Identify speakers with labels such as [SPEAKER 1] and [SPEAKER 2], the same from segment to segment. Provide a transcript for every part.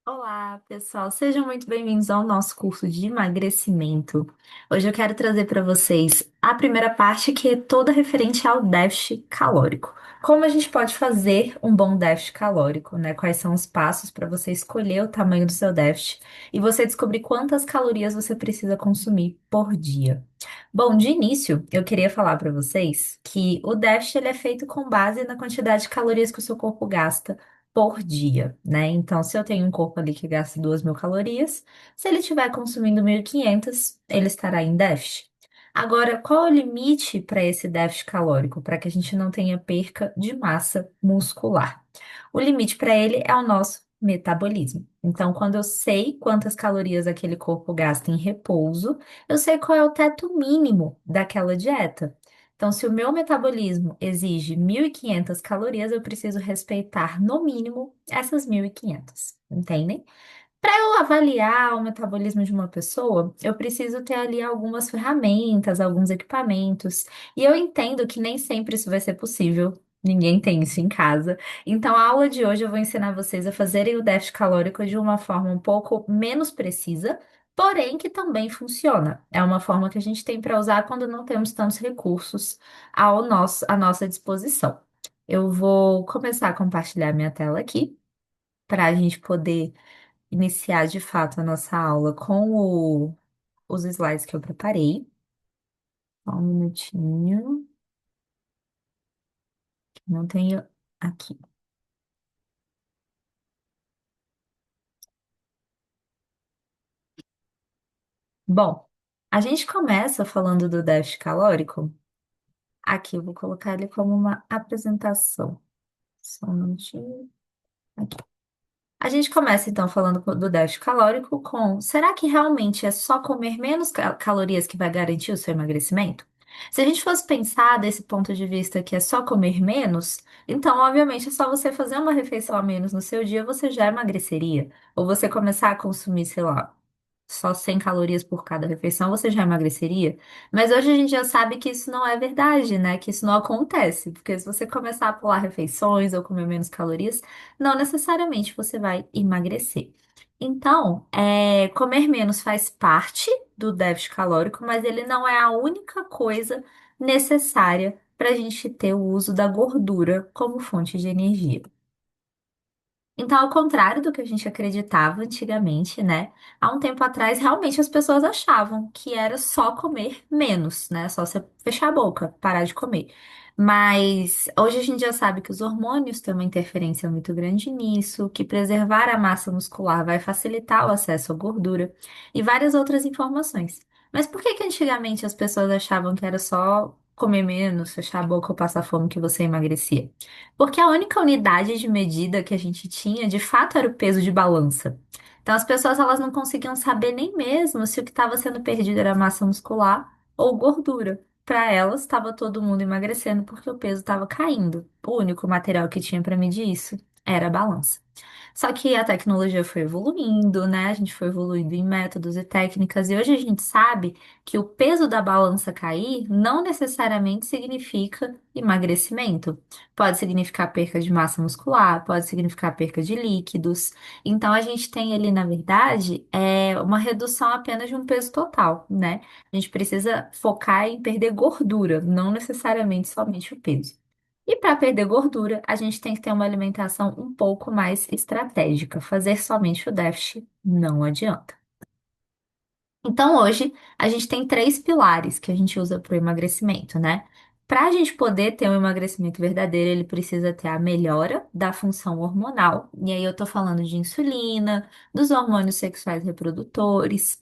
[SPEAKER 1] Olá, pessoal, sejam muito bem-vindos ao nosso curso de emagrecimento. Hoje eu quero trazer para vocês a primeira parte, que é toda referente ao déficit calórico. Como a gente pode fazer um bom déficit calórico, né? Quais são os passos para você escolher o tamanho do seu déficit e você descobrir quantas calorias você precisa consumir por dia. Bom, de início, eu queria falar para vocês que o déficit ele é feito com base na quantidade de calorias que o seu corpo gasta por dia, né? Então, se eu tenho um corpo ali que gasta 2.000 calorias, se ele estiver consumindo 1.500, ele estará em déficit. Agora, qual é o limite para esse déficit calórico? Para que a gente não tenha perca de massa muscular. O limite para ele é o nosso metabolismo. Então, quando eu sei quantas calorias aquele corpo gasta em repouso, eu sei qual é o teto mínimo daquela dieta. Então, se o meu metabolismo exige 1.500 calorias, eu preciso respeitar, no mínimo, essas 1.500, entendem? Para eu avaliar o metabolismo de uma pessoa, eu preciso ter ali algumas ferramentas, alguns equipamentos. E eu entendo que nem sempre isso vai ser possível. Ninguém tem isso em casa. Então, a aula de hoje eu vou ensinar vocês a fazerem o déficit calórico de uma forma um pouco menos precisa, porém que também funciona. É uma forma que a gente tem para usar quando não temos tantos recursos à nossa disposição. Eu vou começar a compartilhar minha tela aqui para a gente poder iniciar de fato a nossa aula com os slides que eu preparei. Só um minutinho, que não tenho aqui. Bom, a gente começa falando do déficit calórico. Aqui eu vou colocar ele como uma apresentação. Só um minutinho. Aqui. A gente começa então falando do déficit calórico com: será que realmente é só comer menos calorias que vai garantir o seu emagrecimento? Se a gente fosse pensar desse ponto de vista que é só comer menos, então obviamente é só você fazer uma refeição a menos no seu dia, você já emagreceria. Ou você começar a consumir, sei lá, só 100 calorias por cada refeição, você já emagreceria. Mas hoje a gente já sabe que isso não é verdade, né? Que isso não acontece. Porque se você começar a pular refeições ou comer menos calorias, não necessariamente você vai emagrecer. Então, comer menos faz parte do déficit calórico, mas ele não é a única coisa necessária para a gente ter o uso da gordura como fonte de energia. Então, ao contrário do que a gente acreditava antigamente, né? Há um tempo atrás, realmente as pessoas achavam que era só comer menos, né? Só você fechar a boca, parar de comer. Mas hoje a gente já sabe que os hormônios têm uma interferência muito grande nisso, que preservar a massa muscular vai facilitar o acesso à gordura e várias outras informações. Mas por que que antigamente as pessoas achavam que era só comer menos, fechar a boca ou passar fome que você emagrecia? Porque a única unidade de medida que a gente tinha, de fato, era o peso de balança. Então, as pessoas elas não conseguiam saber nem mesmo se o que estava sendo perdido era massa muscular ou gordura. Para elas, estava todo mundo emagrecendo porque o peso estava caindo. O único material que tinha para medir isso era a balança. Só que a tecnologia foi evoluindo, né? A gente foi evoluindo em métodos e técnicas, e hoje a gente sabe que o peso da balança cair não necessariamente significa emagrecimento. Pode significar perca de massa muscular, pode significar perca de líquidos. Então, a gente tem ali, na verdade, uma redução apenas de um peso total, né? A gente precisa focar em perder gordura, não necessariamente somente o peso. E para perder gordura, a gente tem que ter uma alimentação um pouco mais estratégica. Fazer somente o déficit não adianta. Então, hoje, a gente tem três pilares que a gente usa para o emagrecimento, né? Para a gente poder ter um emagrecimento verdadeiro, ele precisa ter a melhora da função hormonal. E aí eu tô falando de insulina, dos hormônios sexuais reprodutores.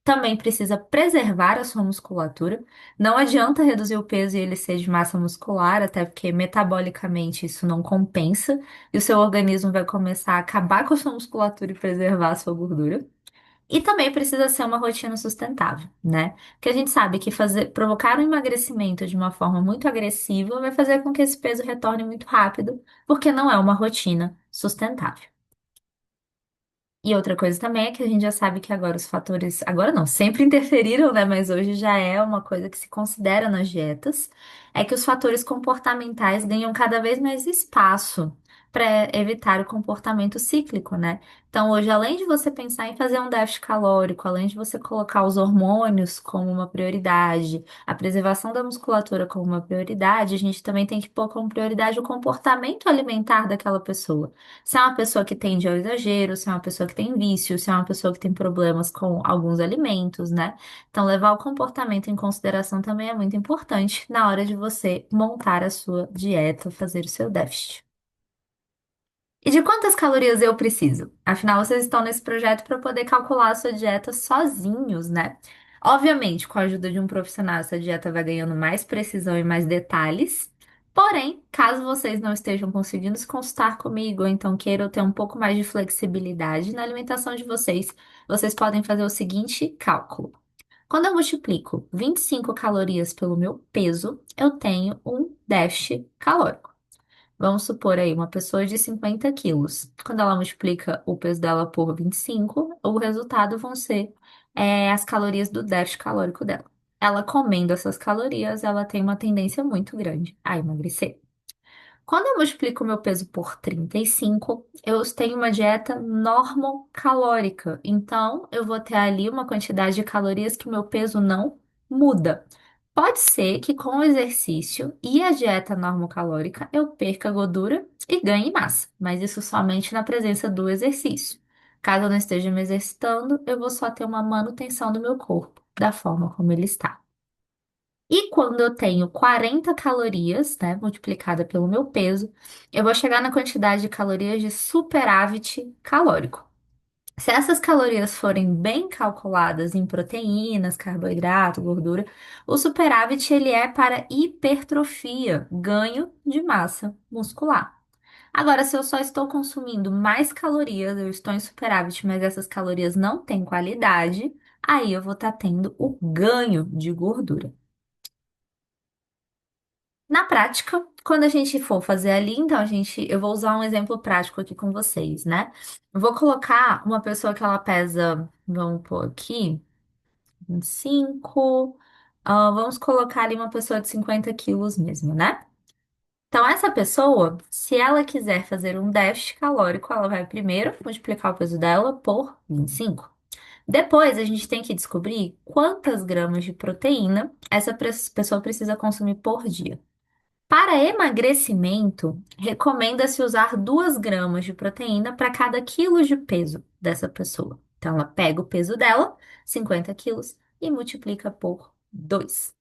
[SPEAKER 1] Também precisa preservar a sua musculatura. Não adianta reduzir o peso e ele ser de massa muscular, até porque metabolicamente isso não compensa. E o seu organismo vai começar a acabar com a sua musculatura e preservar a sua gordura. E também precisa ser uma rotina sustentável, né? Porque a gente sabe que provocar um emagrecimento de uma forma muito agressiva vai fazer com que esse peso retorne muito rápido, porque não é uma rotina sustentável. E outra coisa também é que a gente já sabe que agora os fatores, agora não, sempre interferiram, né? Mas hoje já é uma coisa que se considera nas dietas, é que os fatores comportamentais ganham cada vez mais espaço para evitar o comportamento cíclico, né? Então, hoje, além de você pensar em fazer um déficit calórico, além de você colocar os hormônios como uma prioridade, a preservação da musculatura como uma prioridade, a gente também tem que pôr como prioridade o comportamento alimentar daquela pessoa. Se é uma pessoa que tende ao exagero, se é uma pessoa que tem vício, se é uma pessoa que tem problemas com alguns alimentos, né? Então, levar o comportamento em consideração também é muito importante na hora de você montar a sua dieta, fazer o seu déficit. E de quantas calorias eu preciso? Afinal, vocês estão nesse projeto para poder calcular a sua dieta sozinhos, né? Obviamente, com a ajuda de um profissional, essa dieta vai ganhando mais precisão e mais detalhes. Porém, caso vocês não estejam conseguindo se consultar comigo, ou então queiram ter um pouco mais de flexibilidade na alimentação de vocês, vocês podem fazer o seguinte cálculo. Quando eu multiplico 25 calorias pelo meu peso, eu tenho um déficit calórico. Vamos supor aí uma pessoa de 50 quilos. Quando ela multiplica o peso dela por 25, o resultado vão ser as calorias do déficit calórico dela. Ela comendo essas calorias, ela tem uma tendência muito grande a emagrecer. Quando eu multiplico o meu peso por 35, eu tenho uma dieta normocalórica. Então, eu vou ter ali uma quantidade de calorias que o meu peso não muda. Pode ser que com o exercício e a dieta normocalórica eu perca gordura e ganhe massa, mas isso somente na presença do exercício. Caso eu não esteja me exercitando, eu vou só ter uma manutenção do meu corpo, da forma como ele está. E quando eu tenho 40 calorias, né, multiplicada pelo meu peso, eu vou chegar na quantidade de calorias de superávit calórico. Se essas calorias forem bem calculadas em proteínas, carboidrato, gordura, o superávit ele é para hipertrofia, ganho de massa muscular. Agora, se eu só estou consumindo mais calorias, eu estou em superávit, mas essas calorias não têm qualidade, aí eu vou estar tendo o ganho de gordura. Na prática, quando a gente for fazer ali, então eu vou usar um exemplo prático aqui com vocês, né? Eu vou colocar uma pessoa que ela pesa, vamos pôr aqui, 25, vamos colocar ali uma pessoa de 50 quilos mesmo, né? Então, essa pessoa, se ela quiser fazer um déficit calórico, ela vai primeiro multiplicar o peso dela por 25. Depois, a gente tem que descobrir quantas gramas de proteína essa pessoa precisa consumir por dia. Para emagrecimento, recomenda-se usar 2 gramas de proteína para cada quilo de peso dessa pessoa. Então, ela pega o peso dela, 50 quilos, e multiplica por 2.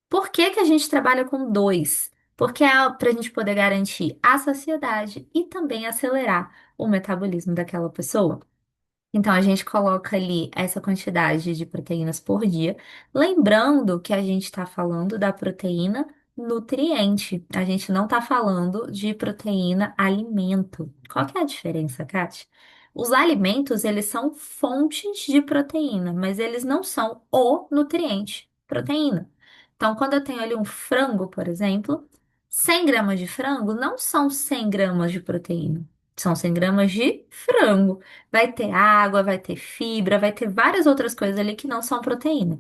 [SPEAKER 1] Por que que a gente trabalha com 2? Porque é para a gente poder garantir a saciedade e também acelerar o metabolismo daquela pessoa. Então, a gente coloca ali essa quantidade de proteínas por dia, lembrando que a gente está falando da proteína nutriente. A gente não está falando de proteína alimento. Qual que é a diferença, Kátia? Os alimentos, eles são fontes de proteína, mas eles não são o nutriente proteína. Então, quando eu tenho ali um frango, por exemplo, 100 gramas de frango não são 100 gramas de proteína. São 100 gramas de frango. Vai ter água, vai ter fibra, vai ter várias outras coisas ali que não são proteína.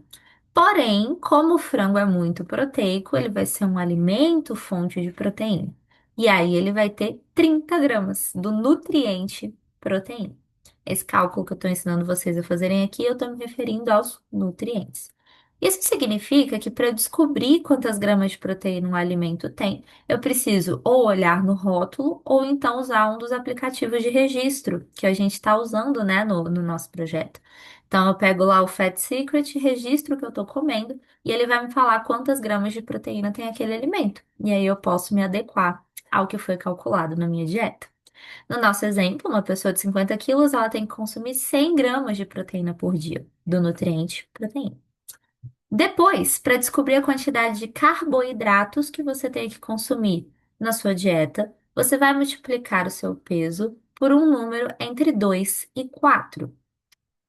[SPEAKER 1] Porém, como o frango é muito proteico, ele vai ser um alimento fonte de proteína. E aí ele vai ter 30 gramas do nutriente proteína. Esse cálculo que eu estou ensinando vocês a fazerem aqui, eu estou me referindo aos nutrientes. Isso significa que para eu descobrir quantas gramas de proteína um alimento tem, eu preciso ou olhar no rótulo ou então usar um dos aplicativos de registro que a gente está usando, né, no nosso projeto. Então, eu pego lá o Fat Secret, registro o que eu estou comendo e ele vai me falar quantas gramas de proteína tem aquele alimento. E aí eu posso me adequar ao que foi calculado na minha dieta. No nosso exemplo, uma pessoa de 50 quilos, ela tem que consumir 100 gramas de proteína por dia, do nutriente proteína. Depois, para descobrir a quantidade de carboidratos que você tem que consumir na sua dieta, você vai multiplicar o seu peso por um número entre 2 e 4.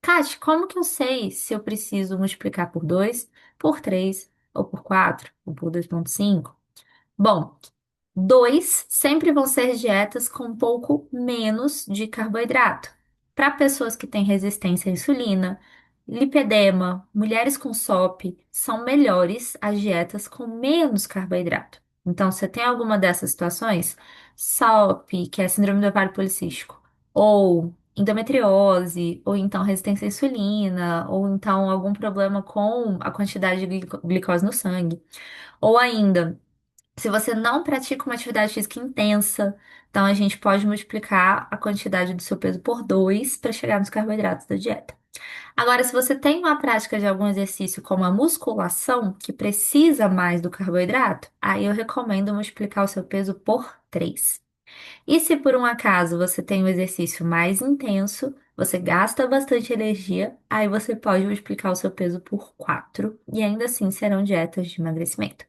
[SPEAKER 1] Kate, como que eu sei se eu preciso multiplicar por 2, por 3, ou por 4, ou por 2,5? Bom, 2 sempre vão ser dietas com um pouco menos de carboidrato. Para pessoas que têm resistência à insulina, lipedema, mulheres com SOP, são melhores as dietas com menos carboidrato. Então, se você tem alguma dessas situações, SOP, que é síndrome do ovário policístico, ou endometriose, ou então resistência à insulina, ou então algum problema com a quantidade de glicose no sangue, ou ainda, se você não pratica uma atividade física intensa, então a gente pode multiplicar a quantidade do seu peso por 2 para chegar nos carboidratos da dieta. Agora, se você tem uma prática de algum exercício como a musculação, que precisa mais do carboidrato, aí eu recomendo multiplicar o seu peso por 3. E se por um acaso você tem um exercício mais intenso, você gasta bastante energia, aí você pode multiplicar o seu peso por 4 e ainda assim serão dietas de emagrecimento.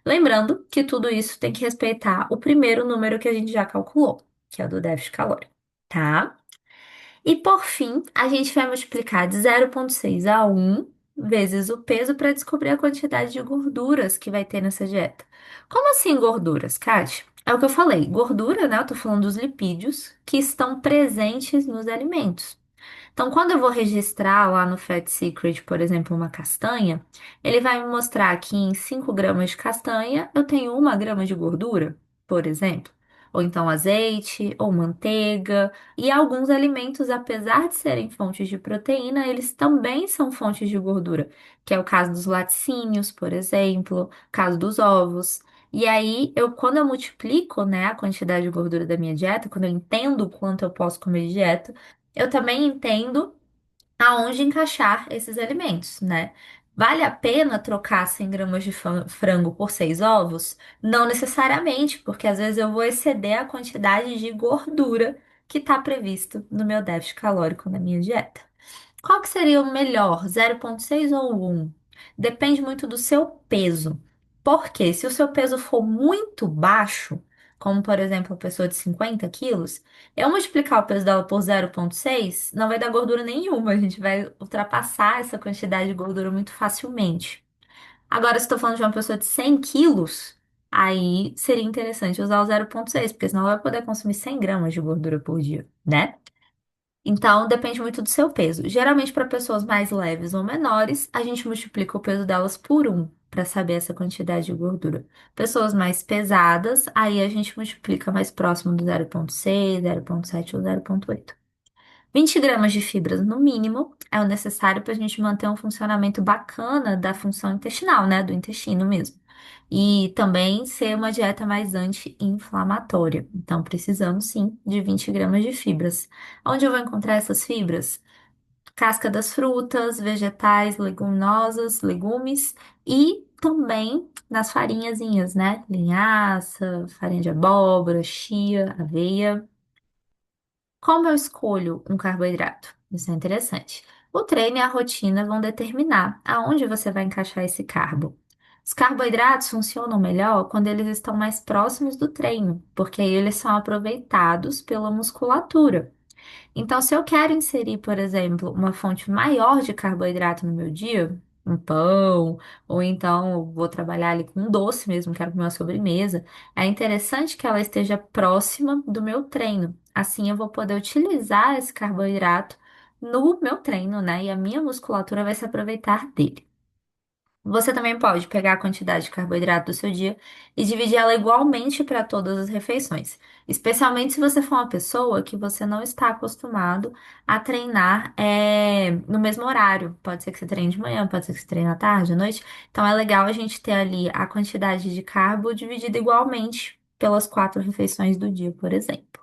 [SPEAKER 1] Lembrando que tudo isso tem que respeitar o primeiro número que a gente já calculou, que é o do déficit calórico, tá? E por fim, a gente vai multiplicar de 0,6 a 1 vezes o peso para descobrir a quantidade de gorduras que vai ter nessa dieta. Como assim gorduras, Kátia? É o que eu falei, gordura, né? Eu tô falando dos lipídios que estão presentes nos alimentos. Então, quando eu vou registrar lá no Fat Secret, por exemplo, uma castanha, ele vai me mostrar que em 5 gramas de castanha eu tenho 1 grama de gordura, por exemplo. Ou então azeite, ou manteiga. E alguns alimentos, apesar de serem fontes de proteína, eles também são fontes de gordura, que é o caso dos laticínios, por exemplo, caso dos ovos. E aí, quando eu multiplico, né, a quantidade de gordura da minha dieta, quando eu entendo o quanto eu posso comer de dieta, eu também entendo aonde encaixar esses alimentos, né? Vale a pena trocar 100 gramas de frango por 6 ovos? Não necessariamente, porque às vezes eu vou exceder a quantidade de gordura que está previsto no meu déficit calórico na minha dieta. Qual que seria o melhor, 0,6 ou 1? Depende muito do seu peso. Porque se o seu peso for muito baixo, como por exemplo a pessoa de 50 quilos, eu multiplicar o peso dela por 0,6 não vai dar gordura nenhuma. A gente vai ultrapassar essa quantidade de gordura muito facilmente. Agora, se estou falando de uma pessoa de 100 quilos, aí seria interessante usar o 0,6, porque senão ela vai poder consumir 100 gramas de gordura por dia, né? Então, depende muito do seu peso. Geralmente, para pessoas mais leves ou menores, a gente multiplica o peso delas por 1 para saber essa quantidade de gordura. Pessoas mais pesadas, aí a gente multiplica mais próximo do 0,6, 0,7 ou 0,8. 20 gramas de fibras no mínimo é o necessário para a gente manter um funcionamento bacana da função intestinal, né? Do intestino mesmo. E também ser uma dieta mais anti-inflamatória. Então, precisamos sim de 20 gramas de fibras. Onde eu vou encontrar essas fibras? Casca das frutas, vegetais, leguminosas, legumes e também nas farinhazinhas, né? Linhaça, farinha de abóbora, chia, aveia. Como eu escolho um carboidrato? Isso é interessante. O treino e a rotina vão determinar aonde você vai encaixar esse carbo. Os carboidratos funcionam melhor quando eles estão mais próximos do treino, porque aí eles são aproveitados pela musculatura. Então, se eu quero inserir, por exemplo, uma fonte maior de carboidrato no meu dia, um pão, ou então eu vou trabalhar ali com um doce mesmo, quero comer uma sobremesa, é interessante que ela esteja próxima do meu treino. Assim eu vou poder utilizar esse carboidrato no meu treino, né? E a minha musculatura vai se aproveitar dele. Você também pode pegar a quantidade de carboidrato do seu dia e dividir ela igualmente para todas as refeições. Especialmente se você for uma pessoa que você não está acostumado a treinar no mesmo horário. Pode ser que você treine de manhã, pode ser que você treine à tarde, à noite. Então é legal a gente ter ali a quantidade de carbo dividida igualmente pelas 4 refeições do dia, por exemplo.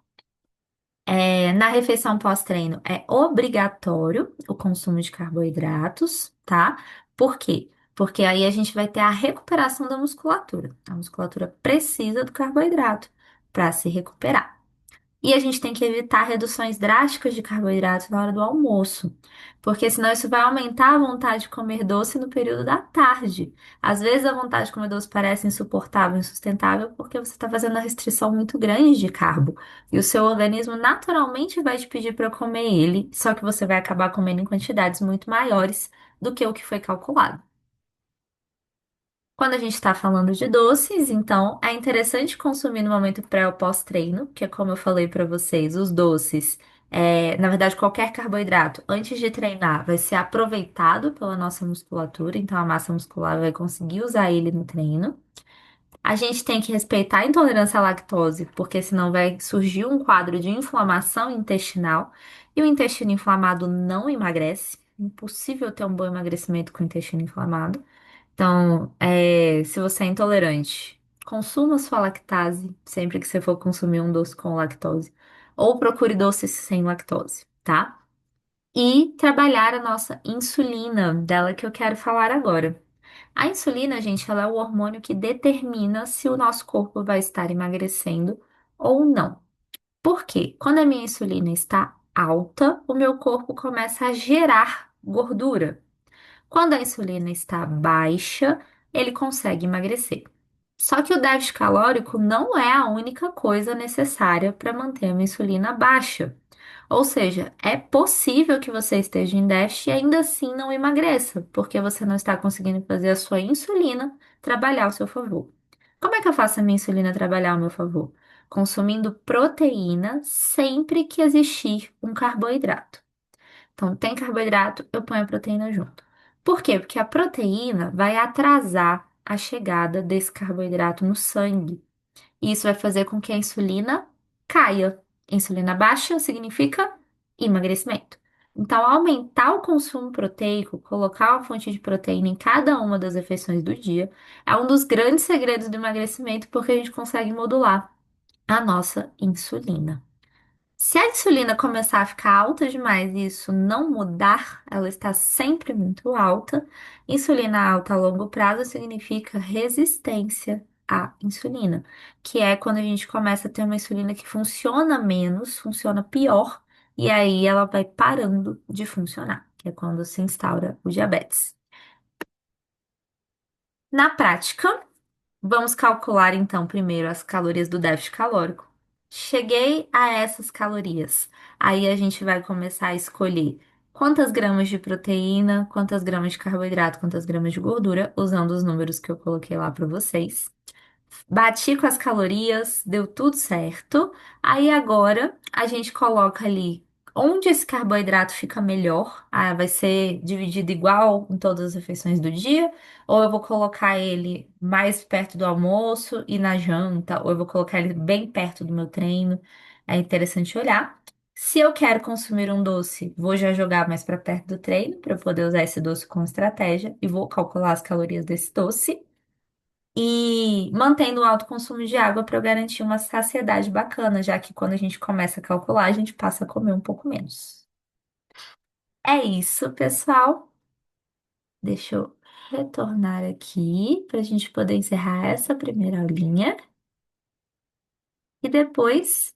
[SPEAKER 1] Na refeição pós-treino é obrigatório o consumo de carboidratos, tá? Por quê? Porque aí a gente vai ter a recuperação da musculatura. A musculatura precisa do carboidrato para se recuperar. E a gente tem que evitar reduções drásticas de carboidratos na hora do almoço, porque senão isso vai aumentar a vontade de comer doce no período da tarde. Às vezes a vontade de comer doce parece insuportável, insustentável, porque você está fazendo uma restrição muito grande de carbo. E o seu organismo naturalmente vai te pedir para comer ele, só que você vai acabar comendo em quantidades muito maiores do que o que foi calculado. Quando a gente está falando de doces, então é interessante consumir no momento pré ou pós-treino, que é como eu falei para vocês, os doces, na verdade, qualquer carboidrato antes de treinar vai ser aproveitado pela nossa musculatura, então a massa muscular vai conseguir usar ele no treino. A gente tem que respeitar a intolerância à lactose, porque senão vai surgir um quadro de inflamação intestinal. E o intestino inflamado não emagrece. Impossível ter um bom emagrecimento com o intestino inflamado. Então, se você é intolerante, consuma sua lactase sempre que você for consumir um doce com lactose. Ou procure doces sem lactose, tá? E trabalhar a nossa insulina, dela que eu quero falar agora. A insulina, gente, ela é o hormônio que determina se o nosso corpo vai estar emagrecendo ou não. Por quê? Quando a minha insulina está alta, o meu corpo começa a gerar gordura. Quando a insulina está baixa, ele consegue emagrecer. Só que o déficit calórico não é a única coisa necessária para manter a minha insulina baixa. Ou seja, é possível que você esteja em déficit e ainda assim não emagreça, porque você não está conseguindo fazer a sua insulina trabalhar ao seu favor. Como é que eu faço a minha insulina trabalhar ao meu favor? Consumindo proteína sempre que existir um carboidrato. Então, tem carboidrato, eu ponho a proteína junto. Por quê? Porque a proteína vai atrasar a chegada desse carboidrato no sangue. E isso vai fazer com que a insulina caia. Insulina baixa significa emagrecimento. Então, aumentar o consumo proteico, colocar uma fonte de proteína em cada uma das refeições do dia, é um dos grandes segredos do emagrecimento, porque a gente consegue modular a nossa insulina. Se a insulina começar a ficar alta demais e isso não mudar, ela está sempre muito alta. Insulina alta a longo prazo significa resistência à insulina, que é quando a gente começa a ter uma insulina que funciona menos, funciona pior, e aí ela vai parando de funcionar, que é quando se instaura o diabetes. Na prática, vamos calcular então primeiro as calorias do déficit calórico. Cheguei a essas calorias. Aí a gente vai começar a escolher quantas gramas de proteína, quantas gramas de carboidrato, quantas gramas de gordura, usando os números que eu coloquei lá para vocês. Bati com as calorias, deu tudo certo. Aí agora a gente coloca ali onde esse carboidrato fica melhor. Ah, vai ser dividido igual em todas as refeições do dia, ou eu vou colocar ele mais perto do almoço e na janta, ou eu vou colocar ele bem perto do meu treino. É interessante olhar. Se eu quero consumir um doce, vou já jogar mais para perto do treino para eu poder usar esse doce como estratégia e vou calcular as calorias desse doce e mantendo um alto consumo de água para eu garantir uma saciedade bacana, já que quando a gente começa a calcular, a gente passa a comer um pouco menos. É isso, pessoal. Deixa eu retornar aqui para a gente poder encerrar essa primeira aulinha e depois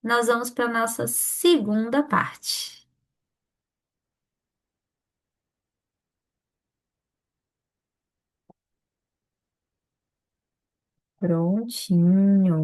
[SPEAKER 1] nós vamos para a nossa segunda parte. Prontinho.